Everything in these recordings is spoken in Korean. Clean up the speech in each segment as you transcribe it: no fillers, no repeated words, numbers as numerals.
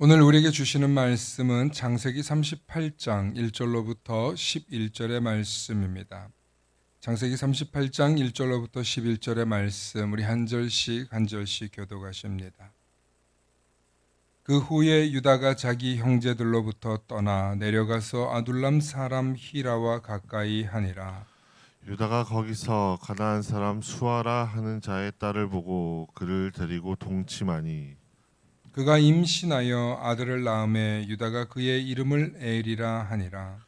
오늘 우리에게 주시는 말씀은 창세기 38장 1절로부터 11절의 말씀입니다. 창세기 38장 1절로부터 11절의 말씀 우리 한 절씩 교독하십니다. 그 후에 유다가 자기 형제들로부터 떠나 내려가서 아둘람 사람 히라와 가까이 하니라. 유다가 거기서 가나안 사람 수아라 하는 자의 딸을 보고 그를 데리고 동침하니 그가 임신하여 아들을 낳음에 유다가 그의 이름을 엘이라 하니라.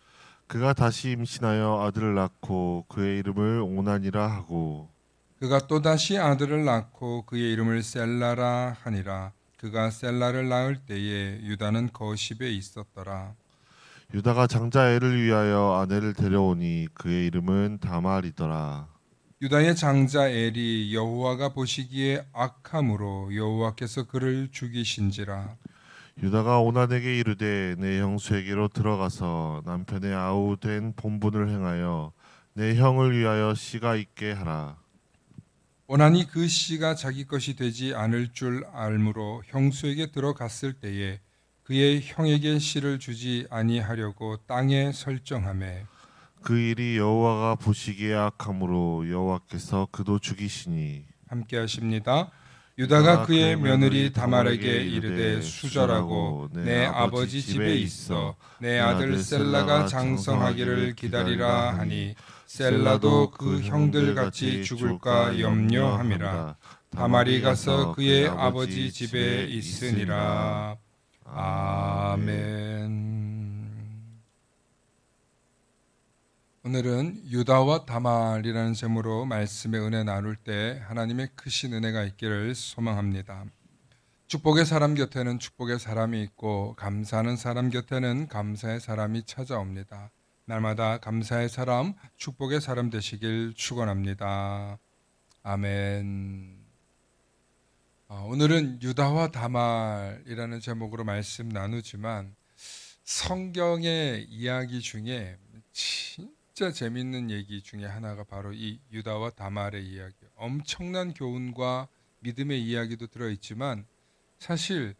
그가 다시 임신하여 아들을 낳고 그의 이름을 오난이라 하고 그가 또다시 아들을 낳고 그의 이름을 셀라라 하니라. 그가 셀라를 낳을 때에 유다는 거십에 있었더라. 유다가 장자 엘을 위하여 아내를 데려오니 그의 이름은 다말이더라. 유다의 장자 엘이 여호와가 보시기에 악함으로 여호와께서 그를 죽이신지라. 유다가 오난에게 이르되 내 형수에게로 들어가서 남편의 아우된 본분을 행하여 내 형을 위하여 씨가 있게 하라. 오난이 그 씨가 자기 것이 되지 않을 줄 알므로 형수에게 들어갔을 때에 그의 형에게 씨를 주지 아니하려고 땅에 설정하매 그 일이 여호와가 보시기에 악함으로 여호와께서 그도 죽이시니 함께 하십니다. 유다가 그의 며느리 다말에게 이르되 수절하고 내 아버지 집에 있어 내 아들 셀라가 장성하기를 기다리라 하니 셀라도 그 형들 같이 죽을까 염려함이라. 다말이 가서 그의 아버지 집에 있으니라. 아멘. 오늘은 유다와 다말이라는 제목으로 말씀의 은혜 나눌 때 하나님의 크신 은혜가 있기를 소망합니다. 축복의 사람 곁에는 축복의 사람이 있고 감사하는 사람 곁에는 감사의 사람이 찾아옵니다. 날마다 감사의 사람, 축복의 사람 되시길 축원합니다. 아멘. 오늘은 유다와 다말이라는 제목으로 말씀 나누지만 성경의 이야기 중에 진짜 재밌는 얘기 중에 하나가 바로 이 유다와 다말의 이야기예요. 엄청난 교훈과 믿음의 이야기도 들어있지만 사실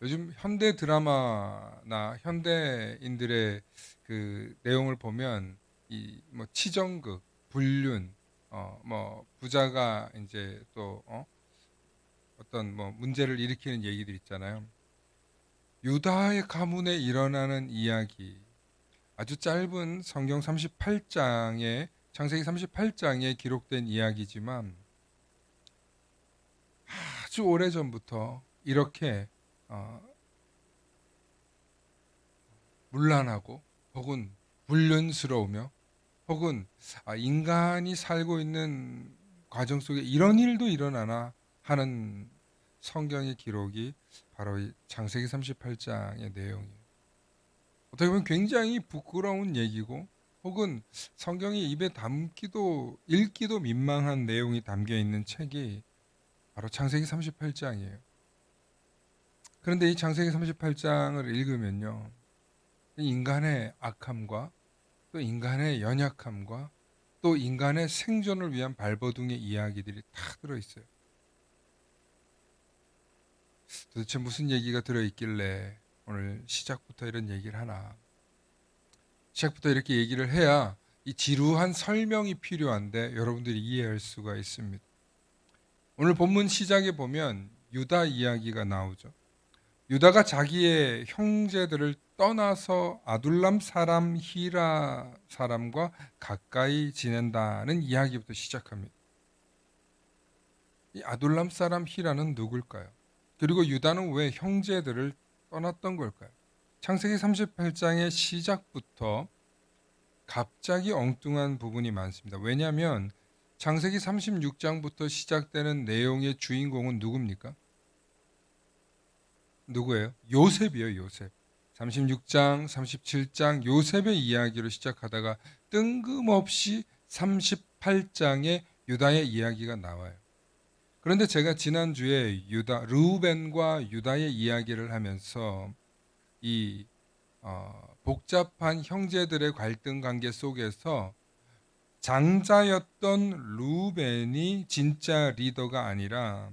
요즘 현대 드라마나 현대인들의 그 내용을 보면 이 뭐 치정극, 불륜, 뭐 부자가 이제 또 어떤 뭐 문제를 일으키는 얘기들 있잖아요. 유다의 가문에 일어나는 이야기, 아주 짧은 성경 38장에 창세기 38장에 기록된 이야기지만 아주 오래전부터 이렇게 문란하고 혹은 불륜스러우며 혹은 인간이 살고 있는 과정 속에 이런 일도 일어나나 하는 성경의 기록이 바로 이 창세기 38장의 내용이에요. 어떻게 보면 굉장히 부끄러운 얘기고 혹은 성경이 입에 담기도 읽기도 민망한 내용이 담겨 있는 책이 바로 창세기 38장이에요. 그런데 이 창세기 38장을 읽으면요. 인간의 악함과 또 인간의 연약함과 또 인간의 생존을 위한 발버둥의 이야기들이 다 들어있어요. 도대체 무슨 얘기가 들어있길래 오늘 시작부터 이런 얘기를 하나. 시작부터 이렇게 얘기를 해야 이 지루한 설명이 필요한데 여러분들이 이해할 수가 있습니다. 오늘 본문 시작에 보면 유다 이야기가 나오죠. 유다가 자기의 형제들을 떠나서 아둘람 사람 히라 사람과 가까이 지낸다는 이야기부터 시작합니다. 이 아둘람 사람 히라는 누굴까요? 그리고 유다는 왜 형제들을 떠났던 걸까요? 창세기 38장의 시작부터 갑자기 엉뚱한 부분이 많습니다. 왜냐하면 창세기 36장부터 시작되는 내용의 주인공은 누굽니까? 누구예요? 요셉이에요. 요셉. 36장, 37장 요셉의 이야기로 시작하다가 뜬금없이 38장에 유다의 이야기가 나와요. 그런데 제가 지난주에 르우벤과 유다의 이야기를 하면서 이 복잡한 형제들의 갈등 관계 속에서 장자였던 르우벤이 진짜 리더가 아니라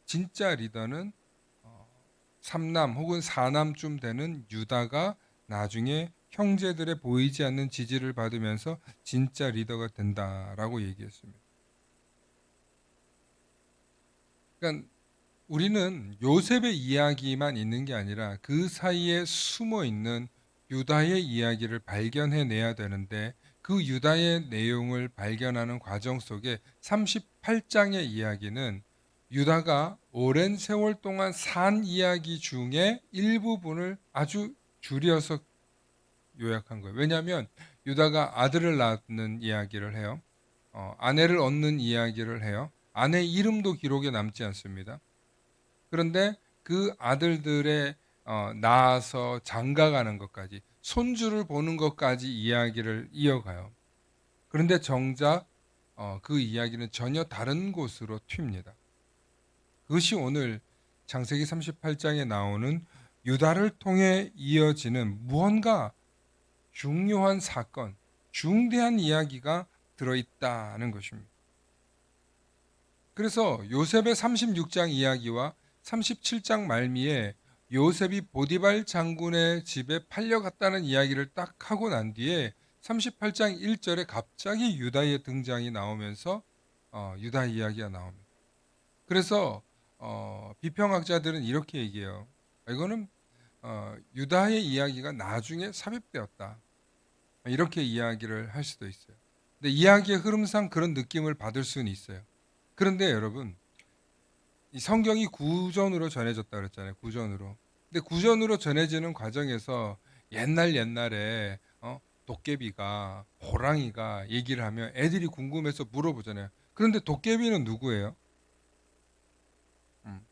진짜 리더는 삼남 혹은 사남쯤 되는 유다가 나중에 형제들의 보이지 않는 지지를 받으면서 진짜 리더가 된다라고 얘기했습니다. 그러니까 우리는 요셉의 이야기만 있는 게 아니라 그 사이에 숨어 있는 유다의 이야기를 발견해내야 되는데, 그 유다의 내용을 발견하는 과정 속에 38장의 이야기는 유다가 오랜 세월 동안 산 이야기 중에 일부분을 아주 줄여서 요약한 거예요. 왜냐하면 유다가 아들을 낳는 이야기를 해요. 아내를 얻는 이야기를 해요. 아내 이름도 기록에 남지 않습니다. 그런데 그 아들들의 낳아서 장가가는 것까지, 손주를 보는 것까지 이야기를 이어가요. 그런데 정작 그 이야기는 전혀 다른 곳으로 튑니다. 그것이 오늘 창세기 38장에 나오는 유다를 통해 이어지는 무언가 중요한 사건, 중대한 이야기가 들어있다는 것입니다. 그래서 요셉의 36장 이야기와 37장 말미에 요셉이 보디발 장군의 집에 팔려갔다는 이야기를 딱 하고 난 뒤에 38장 1절에 갑자기 유다의 등장이 나오면서 유다 이야기가 나옵니다. 그래서 비평학자들은 이렇게 얘기해요. 이거는 유다의 이야기가 나중에 삽입되었다, 이렇게 이야기를 할 수도 있어요. 근데 이야기의 흐름상 그런 느낌을 받을 수는 있어요. 그런데 여러분, 이 성경이 구전으로 전해졌다 그랬잖아요. 구전으로. 근데 구전으로 전해지는 과정에서 옛날에 도깨비가, 호랑이가 얘기를 하면 애들이 궁금해서 물어보잖아요. 그런데 도깨비는 누구예요?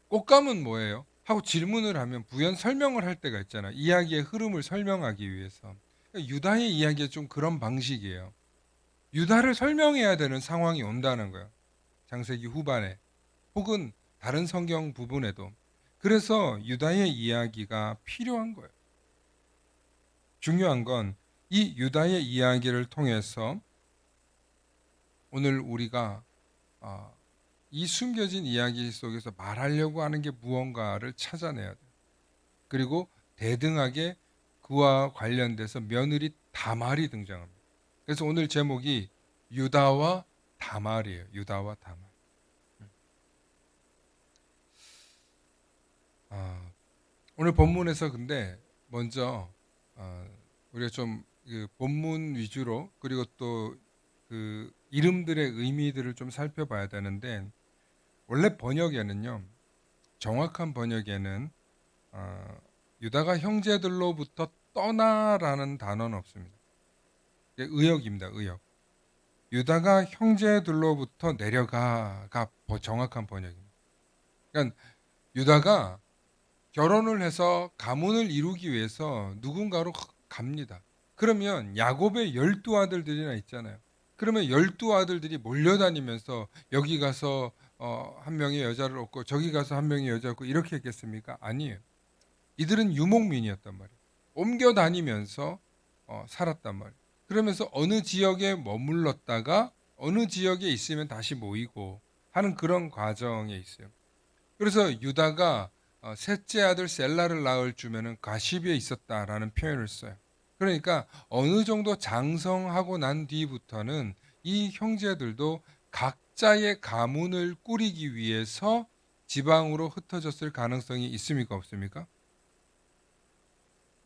꽃감은 뭐예요? 하고 질문을 하면 부연 설명을 할 때가 있잖아요. 이야기의 흐름을 설명하기 위해서. 그러니까 유다의 이야기가 좀 그런 방식이에요. 유다를 설명해야 되는 상황이 온다는 거예요. 창세기 후반에 혹은 다른 성경 부분에도. 그래서 유다의 이야기가 필요한 거예요. 중요한 건 이 유다의 이야기를 통해서 오늘 우리가 이 숨겨진 이야기 속에서 말하려고 하는 게 무언가를 찾아내야 돼요. 그리고 대등하게 그와 관련돼서 며느리 다말이 등장합니다. 그래서 오늘 제목이 유다와 다말이에요. 유다와 다말. 오늘 본문에서 근데 먼저 우리가 좀 그 본문 위주로, 그리고 또 그 이름들의 의미들을 좀 살펴봐야 되는데, 원래 번역에는요, 정확한 번역에는 유다가 형제들로부터 떠나라는 단어는 없습니다. 의역입니다. 의역. 유다가 형제들로부터 내려가가 정확한 번역입니다. 그러니까 유다가 결혼을 해서 가문을 이루기 위해서 누군가로 갑니다. 그러면 야곱의 12아들들이나 있잖아요. 그러면 12아들들이 몰려다니면서 여기 가서 한 명의 여자를 얻고 저기 가서 한 명의 여자를 얻고 이렇게 했겠습니까? 아니에요. 이들은 유목민이었단 말이에요. 옮겨 다니면서 살았단 말이에요. 그러면서 어느 지역에 머물렀다가 어느 지역에 있으면 다시 모이고 하는 그런 과정에 있어요. 그래서 유다가 셋째 아들 셀라를 낳을 주면은 가시비에 있었다라는 표현을 써요. 그러니까 어느 정도 장성하고 난 뒤부터는 이 형제들도 각자의 가문을 꾸리기 위해서 지방으로 흩어졌을 가능성이 있습니까, 없습니까?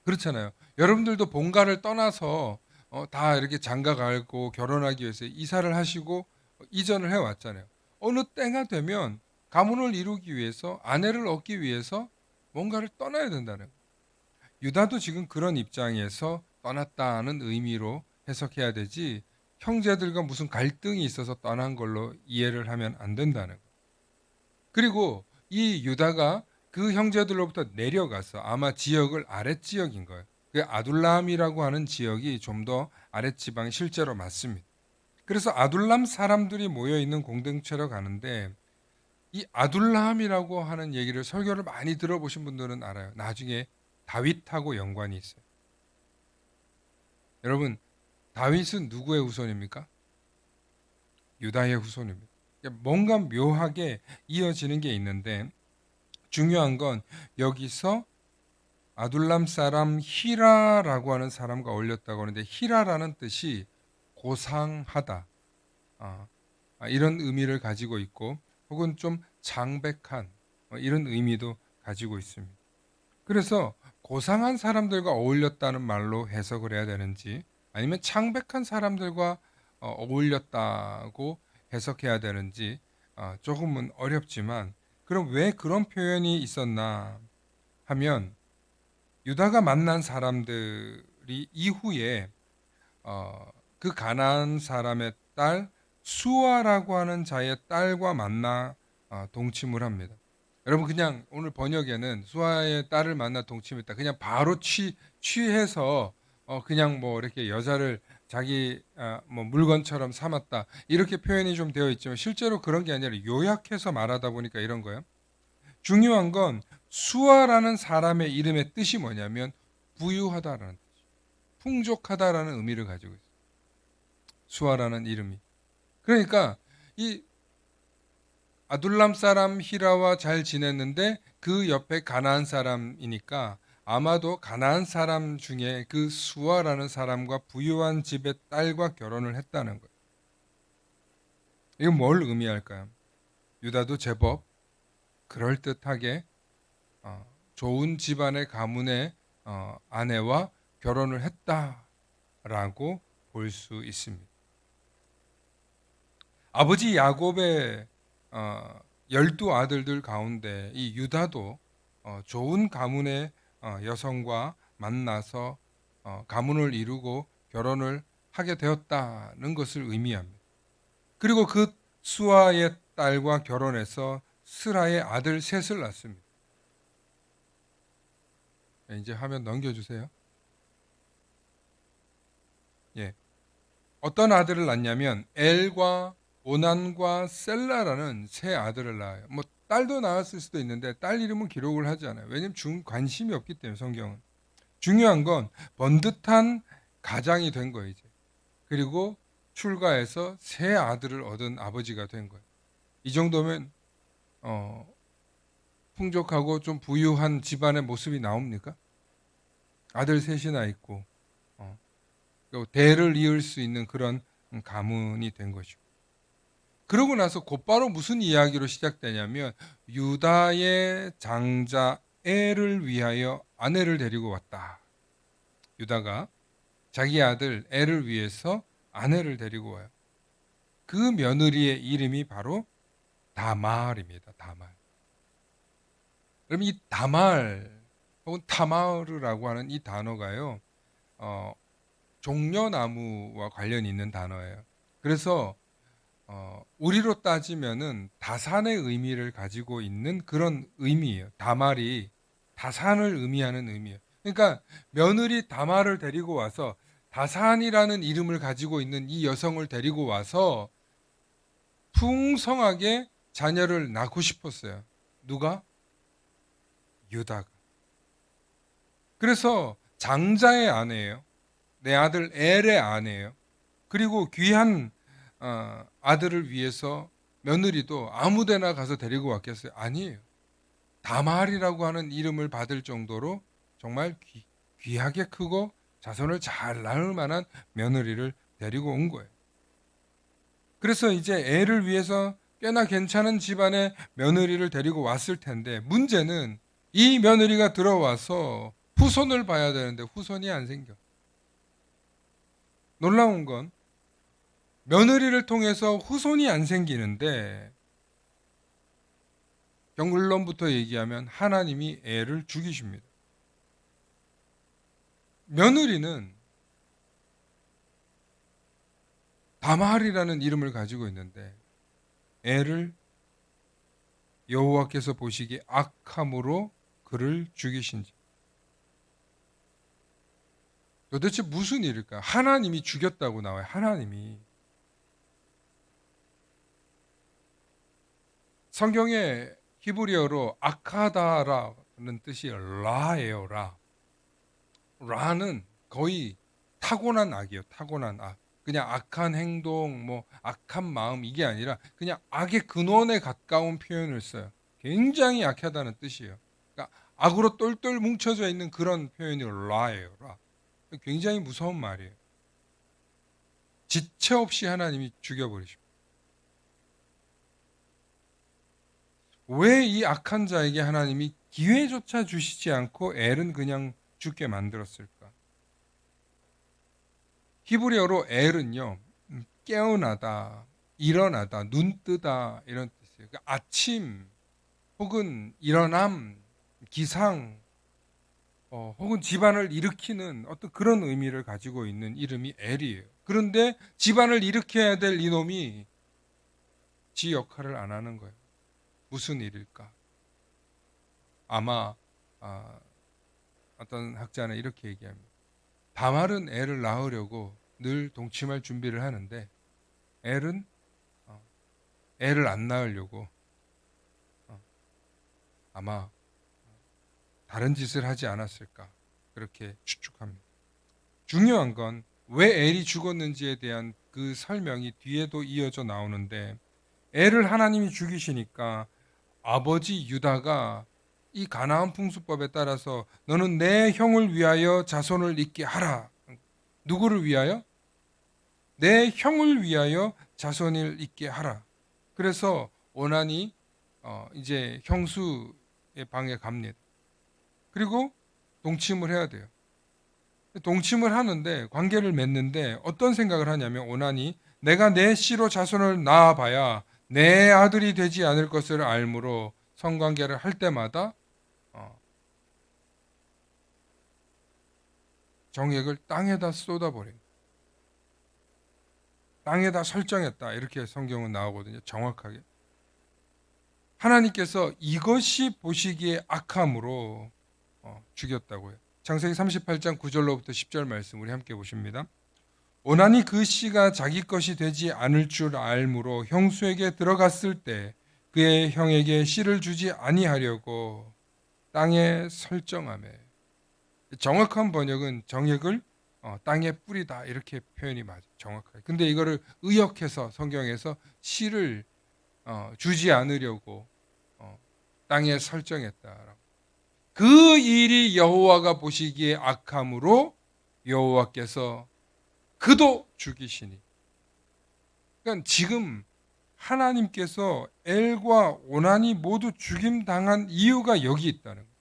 그렇잖아요. 여러분들도 본가를 떠나서 다 이렇게 장가 가고 결혼하기 위해서 이사를 하시고 이전을 해왔잖아요. 어느 때가 되면 가문을 이루기 위해서, 아내를 얻기 위해서 뭔가를 떠나야 된다는 거예요. 유다도 지금 그런 입장에서 떠났다는 의미로 해석해야 되지, 형제들과 무슨 갈등이 있어서 떠난 걸로 이해를 하면 안 된다는 거예요. 그리고 이 유다가 그 형제들로부터 내려가서, 아마 지역을 아랫지역인 거예요. 그 아둘람이라고 하는 지역이 좀 더 아랫지방이 실제로 맞습니다. 그래서 아둘람 사람들이 모여 있는 공동체로 가는데, 이 아둘람이라고 하는 얘기를 설교를 많이 들어보신 분들은 알아요. 나중에 다윗하고 연관이 있어요. 여러분, 다윗은 누구의 후손입니까? 유다의 후손입니다. 뭔가 묘하게 이어지는 게 있는데, 중요한 건 여기서 아둘람 사람 히라라고 하는 사람과 어울렸다고 하는데 히라라는 뜻이 고상하다, 이런 의미를 가지고 있고 혹은 좀 장백한 이런 의미도 가지고 있습니다. 그래서 고상한 사람들과 어울렸다는 말로 해석을 해야 되는지 아니면 창백한 사람들과 어울렸다고 해석해야 되는지 조금은 어렵지만 그럼 왜 그런 표현이 있었나 하면 유다가 만난 사람들이 이후에 그 가나안 사람의 딸 수아라고 하는 자의 딸과 만나 동침을 합니다. 여러분 그냥 오늘 번역에는 수아의 딸을 만나 동침했다. 그냥 바로 취해서 그냥 뭐 이렇게 여자를 자기 뭐 물건처럼 삼았다. 이렇게 표현이 좀 되어 있지만 실제로 그런 게 아니라 요약해서 말하다 보니까 이런 거예요. 중요한 건 수아라는 사람의 이름의 뜻이 뭐냐면 부유하다라는 뜻, 풍족하다라는 의미를 가지고 있어요. 수아라는 이름이. 그러니까 이 아둘람 사람 히라와 잘 지냈는데 그 옆에 가나안 사람이니까 아마도 가나안 사람 중에 그 수아라는 사람과 부유한 집의 딸과 결혼을 했다는 거예요. 이건 뭘 의미할까요? 유다도 제법 그럴듯하게 좋은 집안의 가문의 아내와 결혼을 했다라고 볼 수 있습니다. 아버지 야곱의 12아들들 가운데 이 유다도 좋은 가문의 여성과 만나서 가문을 이루고 결혼을 하게 되었다는 것을 의미합니다. 그리고 그 수아의 딸과 결혼해서 스라의 아들 셋을 낳습니다. 이제 화면 넘겨주세요. 예, 어떤 아들을 낳냐면 엘과 오난과 셀라라는 세 아들을 낳아요. 뭐 딸도 낳았을 수도 있는데 딸 이름은 기록을 하지 않아요. 왜냐면 관심이 없기 때문에 성경은. 중요한 건 번듯한 가장이 된 거예요 이제. 그리고 출가해서 세 아들을 얻은 아버지가 된 거예요. 이 정도면 풍족하고 좀 부유한 집안의 모습이 나옵니까? 아들 셋이나 있고 대를 이을 수 있는 그런 가문이 된 것이고. 그러고 나서 곧바로 무슨 이야기로 시작되냐면 유다의 장자 엘을 위하여 아내를 데리고 왔다. 유다가 자기 아들 엘을 위해서 아내를 데리고 와요. 그 며느리의 이름이 바로 다말입니다. 다말. 그럼 이 다말 혹은 타마르라고 하는 이 단어가요, 종려나무와 관련이 있는 단어예요. 그래서 우리로 따지면은 다산의 의미를 가지고 있는 그런 의미예요. 다말이 다산을 의미하는 의미예요. 그러니까 며느리 다말을 데리고 와서 다산이라는 이름을 가지고 있는 이 여성을 데리고 와서 풍성하게 자녀를 낳고 싶었어요. 누가? 유다가. 그래서 장자의 아내예요. 내 아들 엘의 아내예요. 그리고 귀한 아들을 위해서 며느리도 아무데나 가서 데리고 왔겠어요? 아니에요. 다말이라고 하는 이름을 받을 정도로 정말 귀하게 크고 자손을 잘 낳을 만한 며느리를 데리고 온 거예요. 그래서 이제 애를 위해서 꽤나 괜찮은 집안의 며느리를 데리고 왔을 텐데 문제는 이 며느리가 들어와서 후손을 봐야 되는데 후손이 안 생겨. 놀라운 건 며느리를 통해서 후손이 안 생기는데 결론부터 얘기하면 하나님이 애를 죽이십니다. 며느리는 다말이라는 이름을 가지고 있는데 애를 여호와께서 보시기에 악함으로 그를 죽이신지. 도대체 무슨 일일까? 하나님이 죽였다고 나와요. 하나님이. 성경에 히브리어로 아카다라는 뜻이 라예요. 라. 라는 거의 타고난 악이에요. 타고난 악. 그냥 악한 행동, 뭐 악한 마음 이게 아니라 그냥 악의 근원에 가까운 표현을 써요. 굉장히 약하다는 뜻이에요. 그러니까 악으로 똘똘 뭉쳐져 있는 그런 표현이 라예요. 라. 굉장히 무서운 말이에요. 지체 없이 하나님이 죽여버리십니다. 왜 이 악한 자에게 하나님이 기회조차 주시지 않고 엘은 그냥 죽게 만들었을까? 히브리어로 엘은요, 깨어나다, 일어나다, 눈뜨다 이런 뜻이에요. 그러니까 아침 혹은 일어남, 기상, 혹은 집안을 일으키는 어떤 그런 의미를 가지고 있는 이름이 엘이에요. 그런데 집안을 일으켜야 될 이놈이 지 역할을 안 하는 거예요. 무슨 일일까? 아마 어떤 학자는 이렇게 얘기합니다. 다말은 애를 낳으려고 늘 동침할 준비를 하는데 엘은 애를 안 낳으려고 아마 다른 짓을 하지 않았을까 그렇게 추측합니다. 중요한 건 왜 엘이 죽었는지에 대한 그 설명이 뒤에도 이어져 나오는데 엘을 하나님이 죽이시니까 아버지 유다가 이 가나안 풍수법에 따라서 너는 내 형을 위하여 자손을 잇게 하라. 누구를 위하여? 내 형을 위하여 자손을 잇게 하라. 그래서 오난이 이제 형수의 방에 갑니다. 그리고 동침을 해야 돼요. 동침을 하는데 관계를 맺는데 어떤 생각을 하냐면 오난이 내가 내 씨로 자손을 낳아봐야 내 아들이 되지 않을 것을 알므로 성관계를 할 때마다 정액을 땅에다 쏟아버린 땅에다 설정했다 이렇게 성경은 나오거든요. 정확하게 하나님께서 이것이 보시기에 악함으로 죽였다고요. 창세기 38장 9절로부터 10절 말씀 우리 함께 보십니다. 오난이 그 씨가 자기 것이 되지 않을 줄 알므로 형수에게 들어갔을 때 그의 형에게 씨를 주지 아니하려고 땅에 설정하며 정확한 번역은 정액을 땅에 뿌리다 이렇게 표현이 맞아요. 정확하게. 근데 이거를 의역해서 성경에서 씨를 주지 않으려고 땅에 설정했다라고. 그 일이 여호와가 보시기에 악함으로 여호와께서 그도 죽이시니. 그러니까 지금 하나님께서 엘과 오난이 모두 죽임 당한 이유가 여기 있다는 거예요.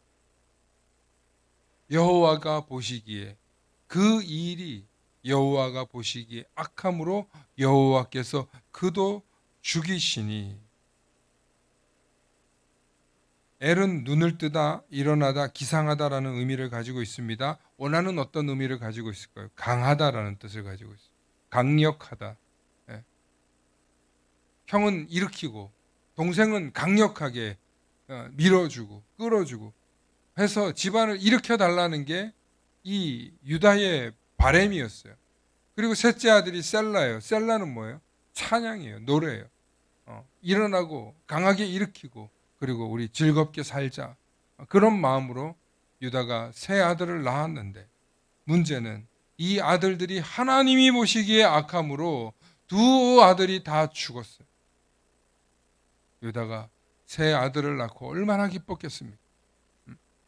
여호와가 보시기에 그 일이 여호와가 보시기에 악함으로 여호와께서 그도 죽이시니. 엘은 눈을 뜨다, 일어나다, 기상하다라는 의미를 가지고 있습니다. 오난은 어떤 의미를 가지고 있을까요? 강하다라는 뜻을 가지고 있어요. 강력하다. 예. 형은 일으키고 동생은 강력하게 밀어주고 끌어주고 해서 집안을 일으켜 달라는 게 이 유다의 바램이었어요. 그리고 셋째 아들이 셀라예요. 셀라는 뭐예요? 찬양이에요. 노래예요. 일어나고 강하게 일으키고 그리고 우리 즐겁게 살자. 그런 마음으로 유다가 세 아들을 낳았는데 문제는 이 아들들이 하나님이 보시기에 악함으로 두 아들이 다 죽었어요. 유다가 세 아들을 낳고 얼마나 기뻤겠습니까?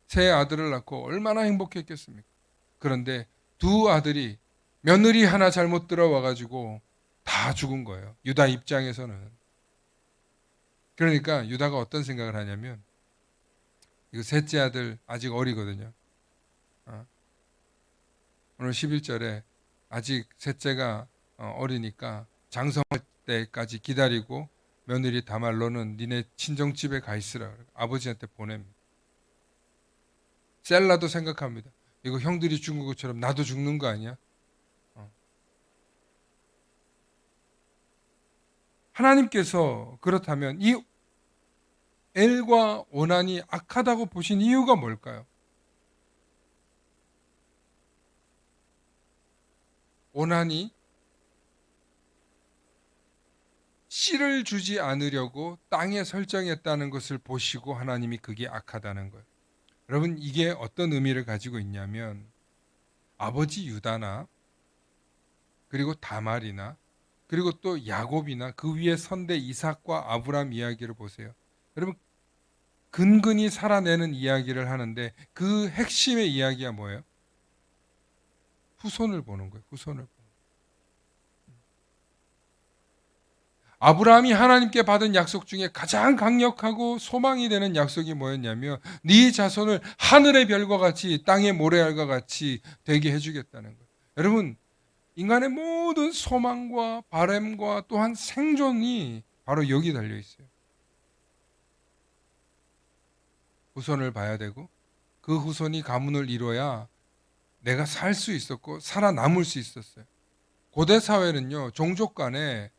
세 아들을 낳고 얼마나 행복했겠습니까? 그런데 두 아들이 며느리 하나 잘못 들어와가지고 다 죽은 거예요. 유다 입장에서는. 그러니까 유다가 어떤 생각을 하냐면 이거 셋째 아들 아직 어리거든요. 오늘 11절에 아직 셋째가 어리니까 장성할 때까지 기다리고 며느리 다말로는 니네 친정집에 가 있으라 아버지한테 보냅니다. 셀라도 생각합니다. 이거 형들이 죽은 것처럼 나도 죽는 거 아니야? 하나님께서 그렇다면 이 엘과 오난이 악하다고 보신 이유가 뭘까요? 오난이 씨를 주지 않으려고 땅에 설정했다는 것을 보시고 하나님이 그게 악하다는 거예요. 여러분 이게 어떤 의미를 가지고 있냐면 아버지 유다나 그리고 다말이나 그리고 또 야곱이나 그 위에 선대 이삭과 아브람 이야기를 보세요. 여러분 근근히 살아내는 이야기를 하는데 그 핵심의 이야기가 뭐예요? 후손을 보는 거예요. 후손을 보는 거예요. 아브라함이 하나님께 받은 약속 중에 가장 강력하고 소망이 되는 약속이 뭐였냐면 네 자손을 하늘의 별과 같이 땅의 모래알과 같이 되게 해주겠다는 거예요. 여러분, 인간의 모든 소망과 바람과 또한 생존이 바로 여기 달려 있어요. 후손을 봐야 되고 그 후손이 가문을 이뤄야 내가 살 수 있었고 살아남을 수 있었어요. 고대 사회는요, 종족 간에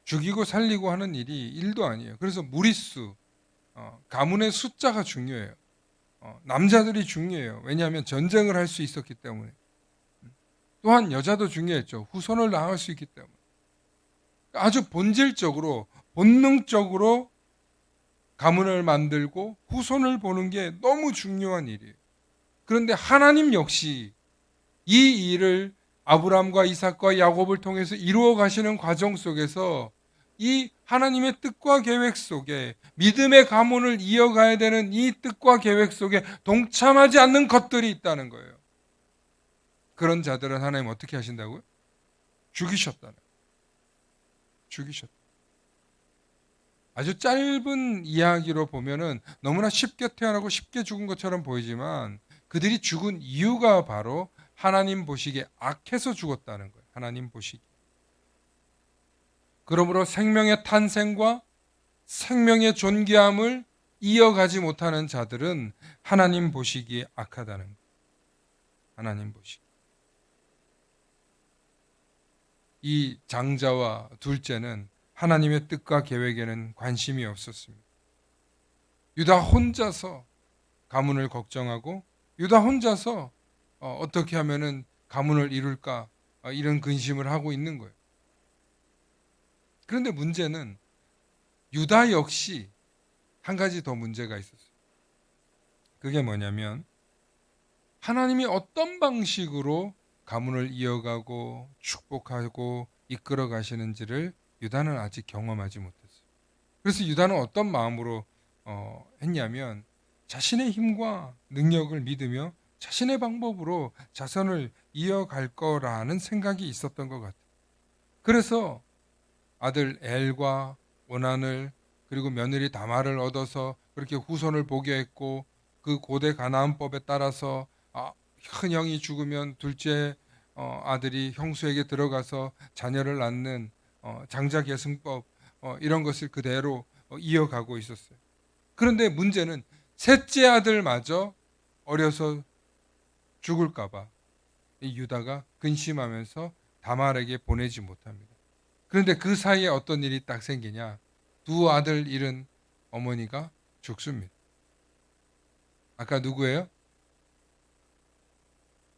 죽이고 살리고 하는 일이 일도 아니에요. 그래서 무리수, 가문의 숫자가 중요해요. 남자들이 중요해요. 왜냐하면 전쟁을 할 수 있었기 때문에. 또한 여자도 중요했죠. 후손을 낳을 수 있기 때문에. 아주 본질적으로, 본능적으로 가문을 만들고 후손을 보는 게 너무 중요한 일이에요. 그런데 하나님 역시 이 일을 아브라함과 이삭과 야곱을 통해서 이루어 가시는 과정 속에서 이 하나님의 뜻과 계획 속에 믿음의 가문을 이어가야 되는 이 뜻과 계획 속에 동참하지 않는 것들이 있다는 거예요. 그런 자들은 하나님 어떻게 하신다고요? 죽이셨다는 거예요. 죽이셨다. 아주 짧은 이야기로 보면은 너무나 쉽게 태어나고 쉽게 죽은 것처럼 보이지만 그들이 죽은 이유가 바로 하나님 보시기에 악해서 죽었다는 거예요. 하나님 보시기. 그러므로 생명의 탄생과 생명의 존귀함을 이어가지 못하는 자들은 하나님 보시기에 악하다는 거예요. 하나님 보시기. 이 장자와 둘째는 하나님의 뜻과 계획에는 관심이 없었습니다. 유다 혼자서 가문을 걱정하고 유다 혼자서 어떻게 하면은 가문을 이룰까 이런 근심을 하고 있는 거예요. 그런데 문제는 유다 역시 한 가지 더 문제가 있었어요. 그게 뭐냐면 하나님이 어떤 방식으로 가문을 이어가고 축복하고 이끌어 가시는지를 유다는 아직 경험하지 못했어요. 그래서 유다는 어떤 마음으로 했냐면 자신의 힘과 능력을 믿으며 자신의 방법으로 자손을 이어갈 거라는 생각이 있었던 것 같아요. 그래서 아들 엘과 오난을 그리고 며느리 다말을 얻어서 그렇게 후손을 보게 했고 그 고대 가나안법에 따라서 큰 형이 죽으면 둘째 아들이 형수에게 들어가서 자녀를 낳는 장자계승법 이런 것을 그대로 이어가고 있었어요. 그런데 문제는 셋째 아들마저 어려서 죽을까봐 유다가 근심하면서 다말에게 보내지 못합니다. 그런데 그 사이에 어떤 일이 딱 생기냐? 두 아들 잃은 어머니가 죽습니다. 아까 누구예요?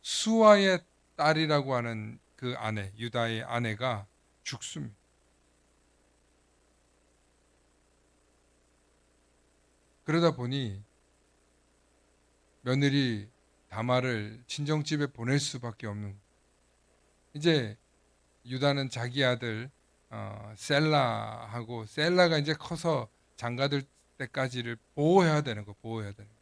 수아의 딸이라고 하는 그 아내, 유다의 아내가 죽습니다. 그러다 보니 며느리 다말을 친정집에 보낼 수밖에 없는 거예요. 이제 유다는 자기 아들 셀라하고 셀라가 이제 커서 장가들 때까지를 보호해야 되는 거, 보호해야 되는 거.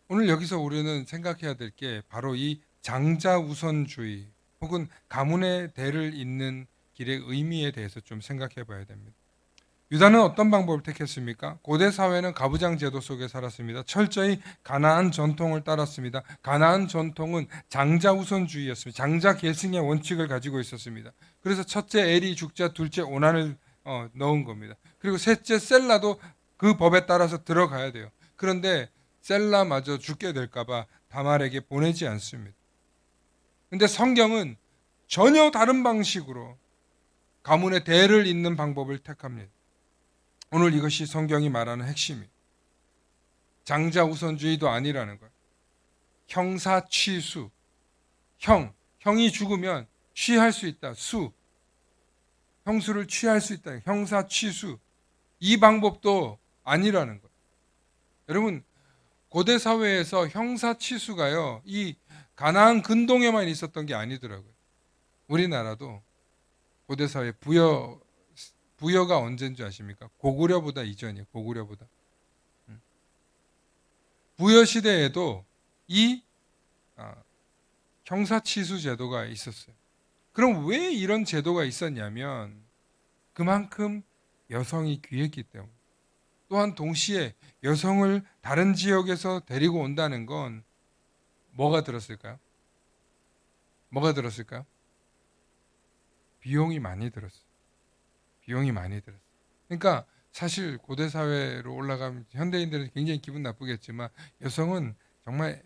오늘 여기서 우리는 생각해야 될 게 바로 이 장자 우선주의 혹은 가문의 대를 잇는 길의 의미에 대해서 좀 생각해 봐야 됩니다. 유다는 어떤 방법을 택했습니까? 고대 사회는 가부장 제도 속에 살았습니다. 철저히 가나안 전통을 따랐습니다. 가나안 전통은 장자 우선주의였습니다. 장자 계승의 원칙을 가지고 있었습니다. 그래서 첫째 엘이 죽자 둘째 오난을 넣은 겁니다. 그리고 셋째 셀라도 그 법에 따라서 들어가야 돼요. 그런데 셀라마저 죽게 될까봐 다말에게 보내지 않습니다. 그런데 성경은 전혀 다른 방식으로 가문의 대를 잇는 방법을 택합니다. 오늘 이것이 성경이 말하는 핵심이에요. 장자 우선주의도 아니라는 거예요. 형사 취수. 형이 죽으면 취할 수 있다. 형수를 취할 수 있다. 형사 취수. 이 방법도 아니라는 거예요. 여러분, 고대 사회에서 형사 취수가요. 이 가나안 근동에만 있었던 게 아니더라고요. 우리나라도 고대 사회 부여 부여가 언제인 줄 아십니까? 고구려보다 이전이에요. 고구려보다. 부여 시대에도 이 형사치수 제도가 있었어요. 그럼 왜 이런 제도가 있었냐면 그만큼 여성이 귀했기 때문에. 또한 동시에 여성을 다른 지역에서 데리고 온다는 건 뭐가 들었을까요? 뭐가 들었을까요? 비용이 많이 들었어요. 비용이 많이 들었어요. 그러니까 사실 고대 사회로 올라가면 현대인들은 굉장히 기분 나쁘겠지만 여성은 정말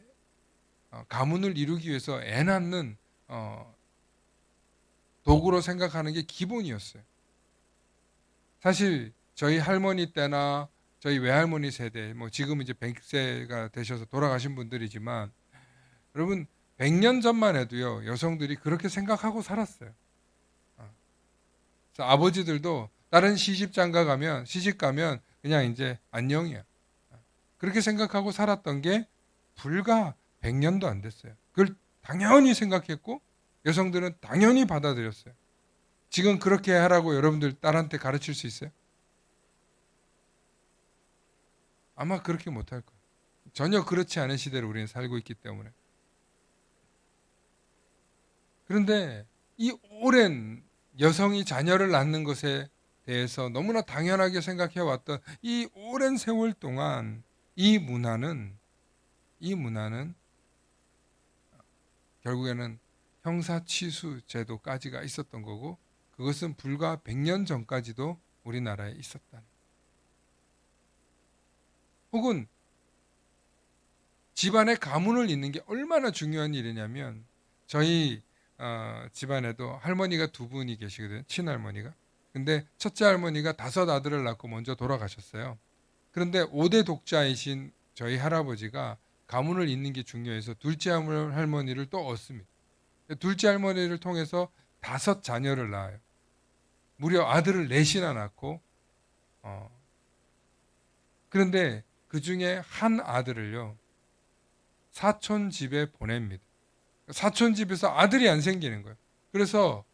가문을 이루기 위해서 애 낳는 도구로 생각하는 게 기본이었어요. 사실 저희 할머니 때나 저희 외할머니 세대, 뭐 지금 이제 100세가 되셔서 돌아가신 분들이지만 여러분 100년 전만 해도요 여성들이 그렇게 생각하고 살았어요. 그래서 아버지들도 다른 시집 가면 그냥 이제 안녕이야. 그렇게 생각하고 살았던 게 불과 100년도 안 됐어요. 그걸 당연히 생각했고 여성들은 당연히 받아들였어요. 지금 그렇게 하라고 여러분들 딸한테 가르칠 수 있어요? 아마 그렇게 못할 거예요. 전혀 그렇지 않은 시대를 우리는 살고 있기 때문에. 그런데 이 오랜 여성이 자녀를 낳는 것에 대해서 너무나 당연하게 생각해 왔던 이 오랜 세월 동안 이 문화는 결국에는 형사치수 제도까지가 있었던 거고 그것은 불과 100년 전까지도 우리나라에 있었다. 혹은 집안에 가문을 잇는 게 얼마나 중요한 일이냐면 저희 집안에도 할머니가 두 분이 계시거든요. 친할머니가. 근데 첫째 할머니가 5 아들을 낳고 먼저 돌아가셨어요. 그런데 5대 독자이신 저희 할아버지가 가문을 잇는 게 중요해서 둘째 할머니를 또 얻습니다. 둘째 할머니를 통해서 5 자녀를 낳아요. 무려 아들을 4이나 낳고 그런데 그 중에 한 아들을요 사촌 집에 보냅니다. 사촌 집에서 아들이 안 생기는 거예요. 그래서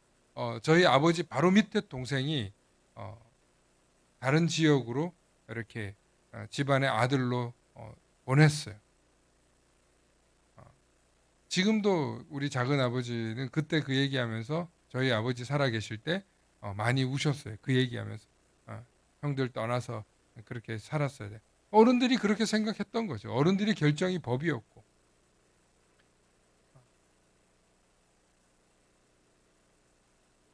저희 아버지 바로 밑에 동생이 다른 지역으로 이렇게 집안의 아들로 보냈어요. 지금도 우리 작은 아버지는 그때 그 얘기하면서 저희 아버지 살아계실 때 많이 우셨어요. 그 얘기하면서 형들 떠나서 그렇게 살았어야 돼. 어른들이 그렇게 생각했던 거죠. 어른들이 결정이 법이었고.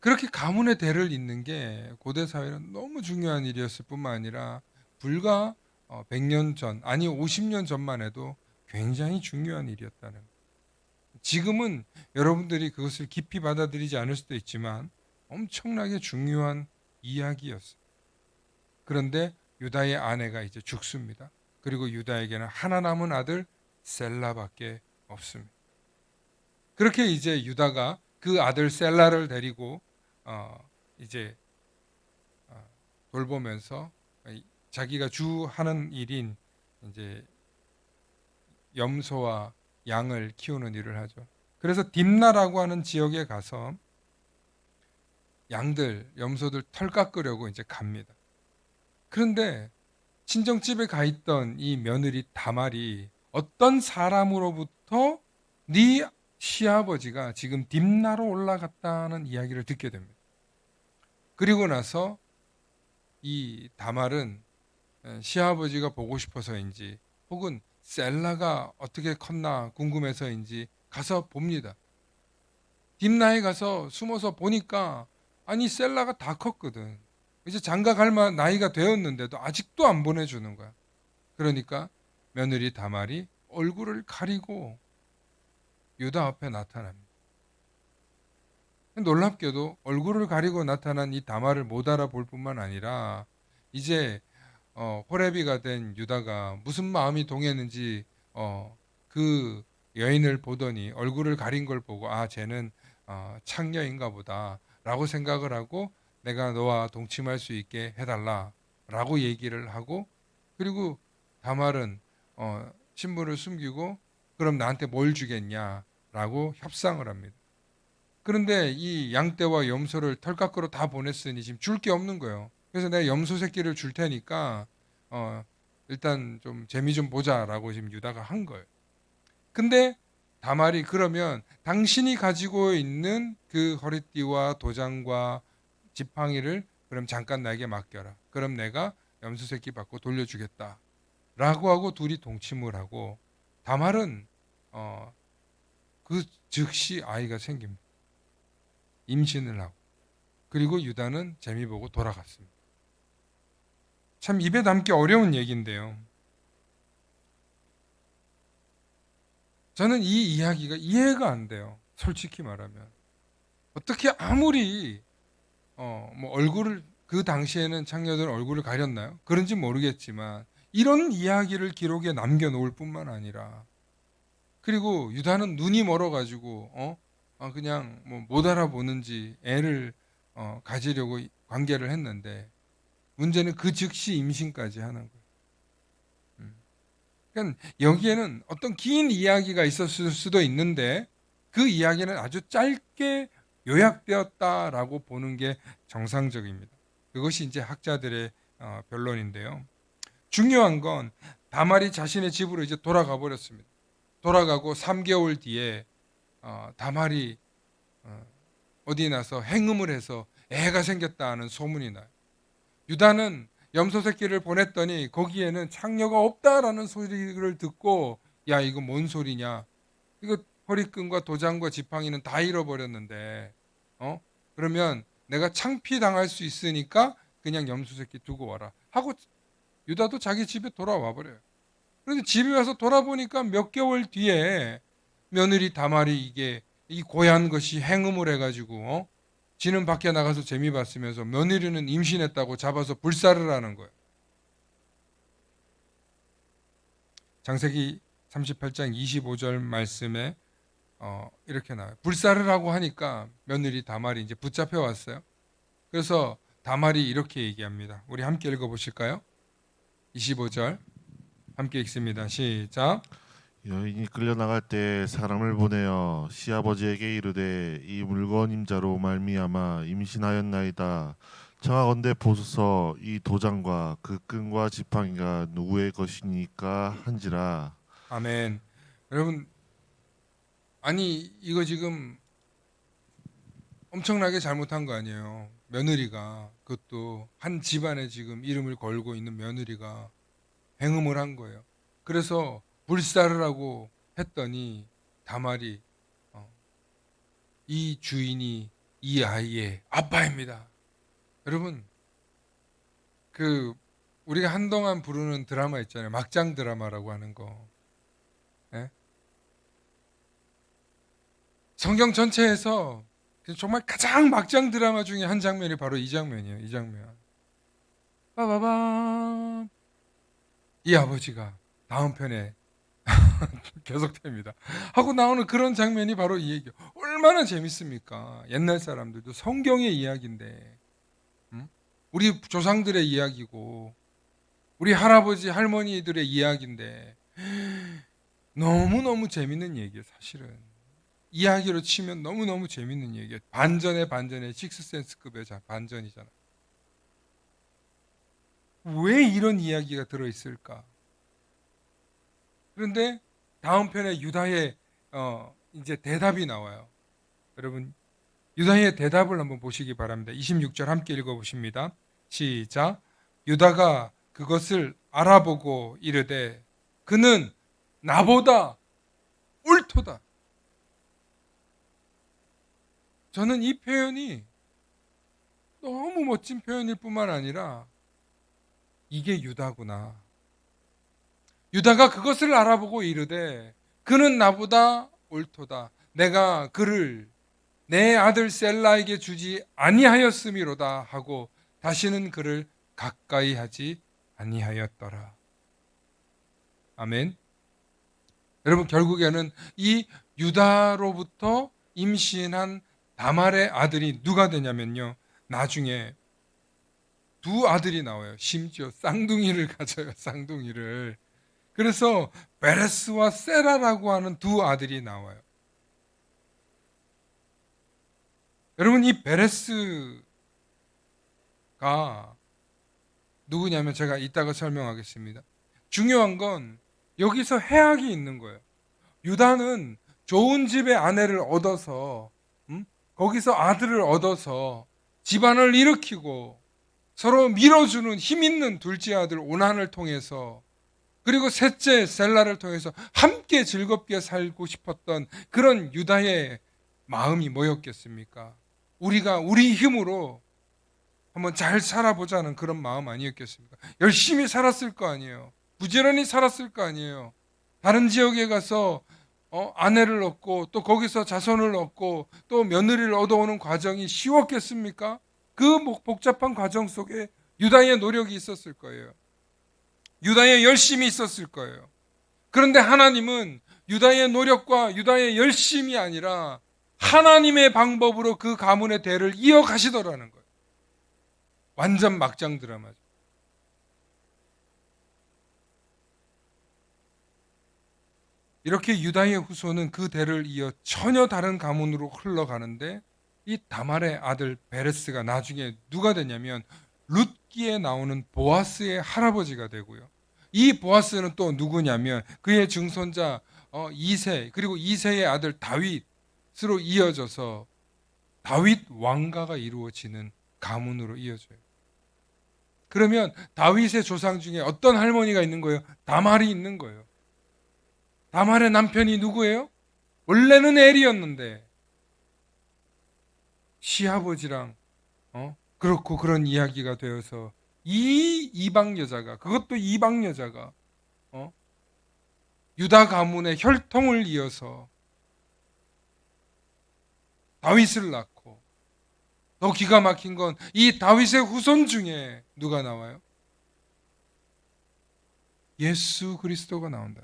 그렇게 가문의 대를 잇는 게 고대 사회는 너무 중요한 일이었을 뿐만 아니라 불과 100년 전, 아니 50년 전만 해도 굉장히 중요한 일이었다는 거예요. 지금은 여러분들이 그것을 깊이 받아들이지 않을 수도 있지만 엄청나게 중요한 이야기였어요. 그런데 유다의 아내가 이제 죽습니다. 그리고 유다에게는 하나 남은 아들 셀라밖에 없습니다. 그렇게 이제 유다가 그 아들 셀라를 데리고 이제 돌보면서 자기가 주 하는 일인 이제 염소와 양을 키우는 일을 하죠. 그래서 딥나라고 하는 지역에 가서 양들, 염소들 털 깎으려고 이제 갑니다. 그런데 친정집에 가 있던 이 며느리 다말이 어떤 사람으로부터 네 시아버지가 지금 딥나로 올라갔다는 이야기를 듣게 됩니다. 그리고 나서 이 다말은 시아버지가 보고 싶어서인지 혹은 셀라가 어떻게 컸나 궁금해서인지 가서 봅니다. 딥나에 가서 숨어서 보니까 아니 셀라가 다 컸거든. 이제 장가 갈 만 나이가 되었는데도 아직도 안 보내주는 거야. 그러니까 며느리 다말이 얼굴을 가리고 유다 앞에 나타납니다. 놀랍게도 얼굴을 가리고 나타난 이 다말을 못 알아볼 뿐만 아니라 이제 호레비가 된 유다가 무슨 마음이 동했는지 그 여인을 보더니 얼굴을 가린 걸 보고 아 쟤는 창녀인가 보다라고 생각을 하고 내가 너와 동침할 수 있게 해달라라고 얘기를 하고 그리고 다말은 신부를 숨기고 그럼 나한테 뭘 주겠냐라고 협상을 합니다. 그런데 이 양떼와 염소를 털깎으로 다 보냈으니 지금 줄 게 없는 거예요. 그래서 내가 염소 새끼를 줄 테니까 일단 좀 재미 좀 보자라고 지금 유다가 한 거예요. 근데 다말이 그러면 당신이 가지고 있는 그 허리띠와 도장과 지팡이를 그럼 잠깐 나에게 맡겨라. 그럼 내가 염소 새끼 받고 돌려주겠다. 라고 하고 둘이 동침을 하고 다말은 그 즉시 아이가 생깁니다. 임신을 하고 그리고 유다는 재미 보고 돌아갔습니다. 참 입에 담기 어려운 얘기인데요. 저는 이 이야기가 이해가 안 돼요. 솔직히 말하면 어떻게 아무리 뭐 얼굴을 그 당시에는 창녀들은 얼굴을 가렸나요? 그런지 모르겠지만 이런 이야기를 기록에 남겨놓을 뿐만 아니라 그리고 유다는 눈이 멀어가지고 그냥 뭐 못 알아보는지 애를 가지려고 관계를 했는데 문제는 그 즉시 임신까지 하는 거예요. 그러니까 여기에는 어떤 긴 이야기가 있었을 수도 있는데 그 이야기는 아주 짧게 요약되었다라고 보는 게 정상적입니다. 그것이 이제 학자들의 변론인데요. 중요한 건 다말이 자신의 집으로 이제 돌아가 버렸습니다. 돌아가고 3개월 뒤에 다말이 어디 나서 행음을 해서 애가 생겼다는 소문이 나요. 유다는 염소 새끼를 보냈더니 거기에는 창녀가 없다라는 소리를 듣고 야 이거 뭔 소리냐? 이거 허리끈과 도장과 지팡이는 다 잃어버렸는데 그러면 내가 창피당할 수 있으니까 그냥 염소 새끼 두고 와라 하고 유다도 자기 집에 돌아와 버려요. 그런데 집에 와서 돌아보니까 몇 개월 뒤에 며느리 다말이 이게 이 고얀 것이 행음을 해가지고 지는 밖에 나가서 재미 봤으면서 며느리는 임신했다고 잡아서 불살을 하는 거예요. 장세기 38장 25절 말씀에 이렇게 나와요. 불살을 하고 하니까 며느리 다말이 이제 붙잡혀 왔어요. 그래서 다말이 이렇게 얘기합니다. 우리 함께 읽어보실까요? 25절 함께 읽습니다. 시작. 여인이 끌려나갈 때 사람을 보내어 시아버지에게 이르되 이 물건 임자로 말미암아 임신하였나이다. 청하건대 보소서 이 도장과 그 끈과 지팡이가 누구의 것이니까 한지라. 아멘. 여러분 아니 이거 지금 엄청나게 잘못한 거 아니에요. 며느리가 그것도 한 집안에 지금 이름을 걸고 있는 며느리가 행음을 한 거예요. 그래서 불살을 하고 했더니 다말이 이 주인이 이 아이의 아빠입니다. 여러분 그 우리가 한동안 부르는 드라마 있잖아요. 막장 드라마라고 하는 거. 예? 성경 전체에서 정말 가장 막장 드라마 중에 한 장면이 바로 이 장면이에요. 이 장면. 빠바밤. 이 아버지가 다음 편에 계속됩니다. 하고 나오는 그런 장면이 바로 이 얘기예요. 얼마나 재밌습니까? 옛날 사람들도 성경의 이야기인데 우리 조상들의 이야기고 우리 할아버지 할머니들의 이야기인데 너무너무 재밌는 얘기예요. 사실은 이야기로 치면 너무너무 재밌는 얘기예요. 반전의 반전의 식스센스급의 반전이잖아. 왜 이런 이야기가 들어있을까? 그런데 다음 편에 유다의 이제 대답이 나와요. 여러분 유다의 대답을 한번 보시기 바랍니다. 26절 함께 읽어보십니다. 시작. 유다가 그것을 알아보고 이르되 그는 나보다 옳도다. 저는 이 표현이 너무 멋진 표현일 뿐만 아니라 이게 유다구나. 유다가 그것을 알아보고 이르되 그는 나보다 옳도다. 내가 그를 내 아들 셀라에게 주지 아니하였음이로다 하고 다시는 그를 가까이 하지 아니하였더라. 아멘. 여러분 결국에는 이 유다로부터 임신한 다말의 아들이 누가 되냐면요. 나중에 두 아들이 나와요. 심지어 쌍둥이를 가져요. 쌍둥이를. 그래서 베레스와 세라라고 하는 두 아들이 나와요. 여러분, 이 베레스가 누구냐면 제가 이따가 설명하겠습니다. 중요한 건 여기서 해악이 있는 거예요. 유다는 좋은 집의 아내를 얻어서 거기서 아들을 얻어서 집안을 일으키고 서로 밀어주는 힘 있는 둘째 아들 오난을 통해서, 그리고 셋째 셀라를 통해서 함께 즐겁게 살고 싶었던 그런 유다의 마음이 뭐였겠습니까? 우리가 우리 힘으로 한번 잘 살아보자는 그런 마음 아니었겠습니까? 열심히 살았을 거 아니에요. 부지런히 살았을 거 아니에요. 다른 지역에 가서 아내를 얻고 또 거기서 자손을 얻고 또 며느리를 얻어오는 과정이 쉬웠겠습니까? 그 복잡한 과정 속에 유다의 노력이 있었을 거예요. 유다의 열심이 있었을 거예요. 그런데 하나님은 유다의 노력과 유다의 열심이 아니라 하나님의 방법으로 그 가문의 대를 이어가시더라는 거예요. 완전 막장 드라마죠. 이렇게 유다의 후손은 그 대를 이어 전혀 다른 가문으로 흘러가는데, 이 다말의 아들 베레스가 나중에 누가 되냐면 룻기에 나오는 보아스의 할아버지가 되고요. 이 보아스는 또 누구냐면 그의 증손자 이세, 그리고 이세의 아들 다윗으로 이어져서 다윗 왕가가 이루어지는 가문으로 이어져요. 그러면 다윗의 조상 중에 어떤 할머니가 있는 거예요? 다말이 있는 거예요. 다말의 남편이 누구예요? 원래는 엘이었는데 시아버지랑 그렇고 그런 이야기가 되어서 이 이방 여자가, 그것도 이방 여자가 유다 가문의 혈통을 이어서 다윗을 낳고, 더 기가 막힌 건 이 다윗의 후손 중에 누가 나와요? 예수 그리스도가 나온다.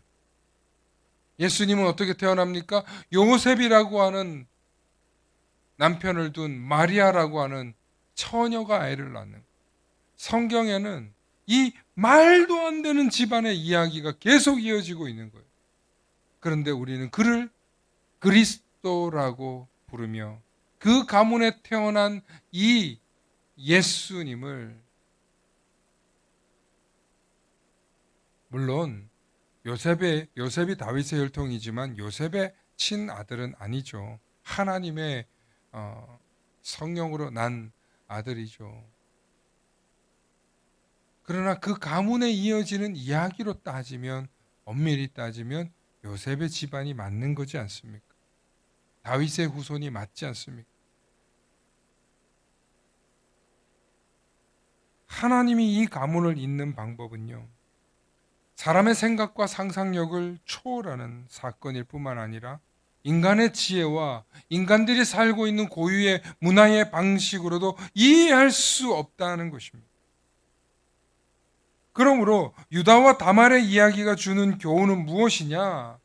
예수님은 어떻게 태어납니까? 요셉이라고 하는 남편을 둔 마리아라고 하는 처녀가 아이를 낳는 거예요. 성경에는 이 말도 안 되는 집안의 이야기가 계속 이어지고 있는 거예요. 그런데 우리는 그를 그리스도라고 부르며 그 가문에 태어난 이 예수님을, 물론 요셉이 다윗의 혈통이지만 요셉의 친아들은 아니죠. 하나님의 성령으로 난 아들이죠. 그러나 그 가문에 이어지는 이야기로 따지면, 엄밀히 따지면 요셉의 집안이 맞는 거지 않습니까? 다윗의 후손이 맞지 않습니까? 하나님이 이 가문을 잇는 방법은요, 사람의 생각과 상상력을 초월하는 사건일 뿐만 아니라 인간의 지혜와 인간들이 살고 있는 고유의 문화의 방식으로도 이해할 수 없다는 것입니다. 그러므로 유다와 다말의 이야기가 주는 교훈은 무엇이냐?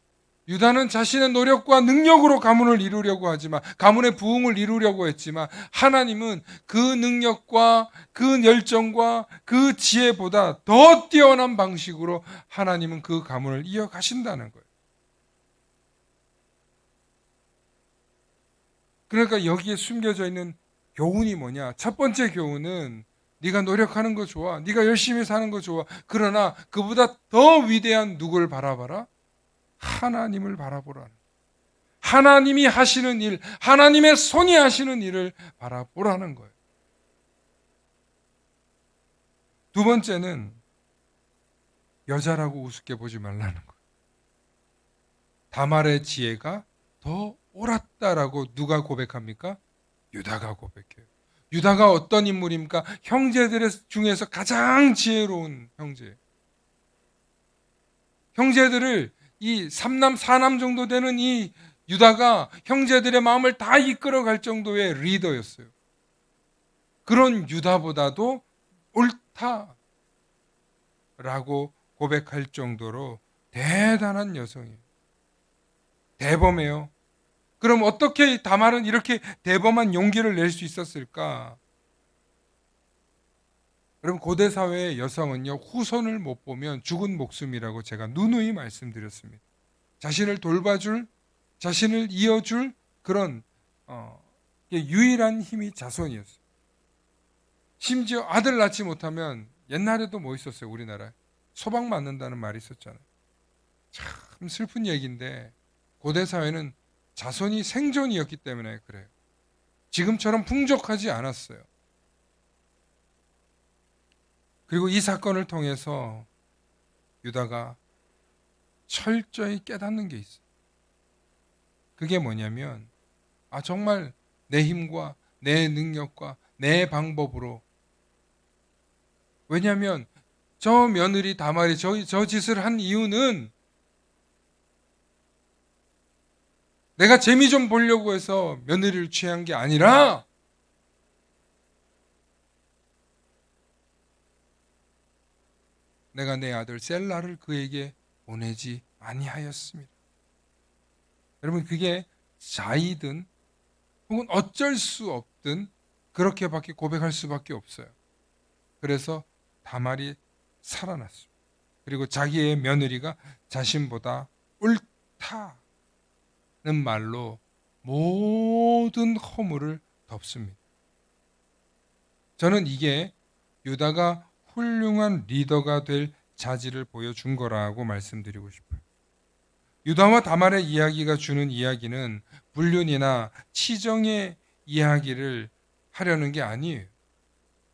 유다는 자신의 노력과 능력으로 가문을 이루려고 하지만, 가문의 부흥을 이루려고 했지만, 하나님은 그 능력과 그 열정과 그 지혜보다 더 뛰어난 방식으로 하나님은 그 가문을 이어가신다는 거예요. 그러니까 여기에 숨겨져 있는 교훈이 뭐냐? 첫 번째 교훈은 네가 노력하는 거 좋아, 네가 열심히 사는 거 좋아. 그러나 그보다 더 위대한 누구를 바라봐라? 하나님을 바라보라는, 하나님이 하시는 일, 하나님의 손이 하시는 일을 바라보라는 거예요. 두 번째는 여자라고 우습게 보지 말라는 거예요. 다말의 지혜가 더 옳았다라고 누가 고백합니까? 유다가 고백해요. 유다가 어떤 인물입니까? 형제들 중에서 가장 지혜로운 형제예요. 형제들을, 이 3남 4남 정도 되는 이 유다가 형제들의 마음을 다 이끌어갈 정도의 리더였어요. 그런 유다보다도 옳다라고 고백할 정도로 대단한 여성이에요. 대범해요. 그럼 어떻게 다말은 이렇게 대범한 용기를 낼 수 있었을까? 여러분, 고대 사회의 여성은요, 후손을 못 보면 죽은 목숨이라고 제가 누누이 말씀드렸습니다. 자신을 돌봐줄, 자신을 이어줄 그런 유일한 힘이 자손이었어요. 심지어 아들 낳지 못하면 옛날에도 뭐 있었어요? 우리나라에 소방 맞는다는 말이 있었잖아요. 참 슬픈 얘기인데 고대 사회는 자손이 생존이었기 때문에 그래요. 지금처럼 풍족하지 않았어요. 그리고 이 사건을 통해서 유다가 철저히 깨닫는 게 있어요. 그게 뭐냐면 정말 내 힘과 내 능력과 내 방법으로, 왜냐하면 저 며느리 다말이 저 짓을 한 이유는 내가 재미 좀 보려고 해서 며느리를 취한 게 아니라 내가 내 아들 셀라를 그에게 보내지 아니하였습니다. 여러분, 그게 자의든 혹은 어쩔 수 없든 그렇게밖에 고백할 수밖에 없어요. 그래서 다말이 살아났습니다. 그리고 자기의 며느리가 자신보다 옳다는 말로 모든 허물을 덮습니다. 저는 이게 유다가 훌륭한 리더가 될 자질을 보여준 거라고 말씀드리고 싶어요. 유다와 다말의 이야기가 주는 이야기는 불륜이나 치정의 이야기를 하려는 게 아니에요.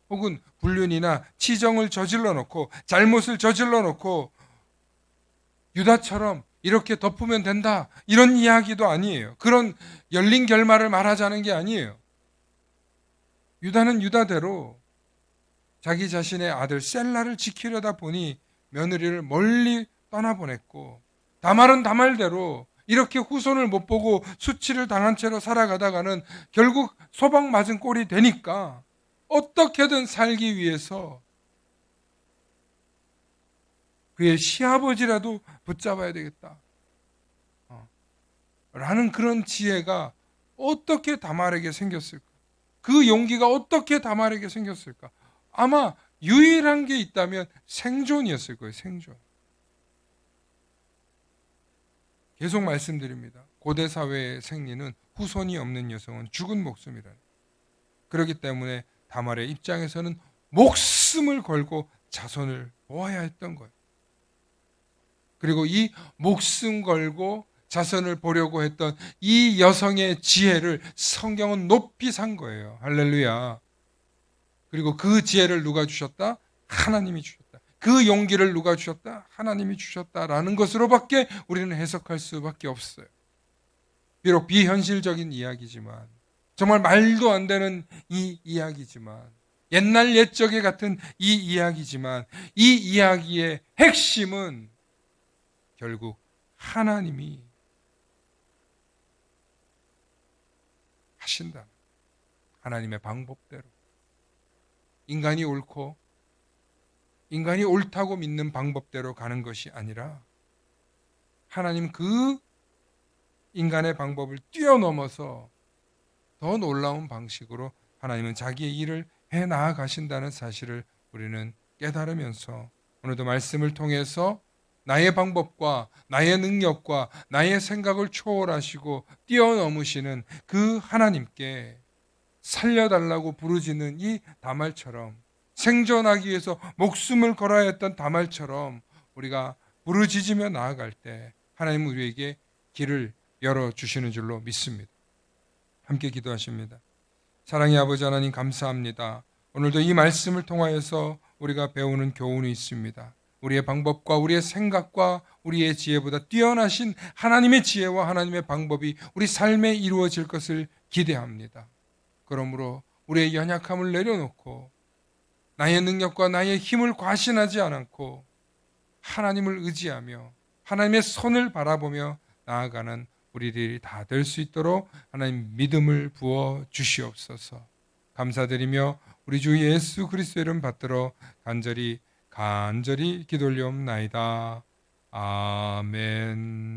혹은 불륜이나 치정을 저질러 놓고 잘못을 저질러 놓고 유다처럼 이렇게 덮으면 된다, 이런 이야기도 아니에요. 그런 열린 결말을 말하자는 게 아니에요. 유다는 유다대로 자기 자신의 아들 셀라를 지키려다 보니 며느리를 멀리 떠나보냈고, 다말은 다말대로 이렇게 후손을 못 보고 수치를 당한 채로 살아가다가는 결국 소방 맞은 꼴이 되니까 어떻게든 살기 위해서 그의 시아버지라도 붙잡아야 되겠다 라는 그런 지혜가 어떻게 다말에게 생겼을까? 그 용기가 어떻게 다말에게 생겼을까? 아마 유일한 게 있다면 생존이었을 거예요. 생존. 계속 말씀드립니다. 고대 사회의 생리는 후손이 없는 여성은 죽은 목숨이라는. 그렇기 때문에 다말의 입장에서는 목숨을 걸고 자손을 보아야 했던 거예요. 그리고 이 목숨 걸고 자손을 보려고 했던 이 여성의 지혜를 성경은 높이 산 거예요. 할렐루야. 그리고 그 지혜를 누가 주셨다? 하나님이 주셨다. 그 용기를 누가 주셨다? 하나님이 주셨다라는 것으로밖에 우리는 해석할 수밖에 없어요. 비록 비현실적인 이야기지만, 정말 말도 안 되는 이 이야기지만, 옛날 옛적에 같은 이 이야기지만, 이 이야기의 핵심은 결국 하나님이 하신다. 하나님의 방법대로. 인간이 옳고 인간이 옳다고 믿는 방법대로 가는 것이 아니라 하나님 그 인간의 방법을 뛰어넘어서 더 놀라운 방식으로 하나님은 자기의 일을 해 나아가신다는 사실을 우리는 깨달으면서 오늘도 말씀을 통해서 나의 방법과 나의 능력과 나의 생각을 초월하시고 뛰어넘으시는 그 하나님께 살려달라고 부르짖는 이 다말처럼, 생존하기 위해서 목숨을 걸어야 했던 다말처럼 우리가 부르짖으며 나아갈 때 하나님은 우리에게 길을 열어주시는 줄로 믿습니다. 함께 기도하십니다. 사랑의 아버지 하나님, 감사합니다. 오늘도 이 말씀을 통하여서 우리가 배우는 교훈이 있습니다. 우리의 방법과 우리의 생각과 우리의 지혜보다 뛰어나신 하나님의 지혜와 하나님의 방법이 우리 삶에 이루어질 것을 기대합니다. 그러므로 우리의 연약함을 내려놓고 나의 능력과 나의 힘을 과신하지 않고 하나님을 의지하며 하나님의 손을 바라보며 나아가는 우리들이 다 될 수 있도록 하나님 믿음을 부어 주시옵소서. 감사드리며 우리 주 예수 그리스도의 이름 받들어 간절히 기도 올리옵나이다. 아멘.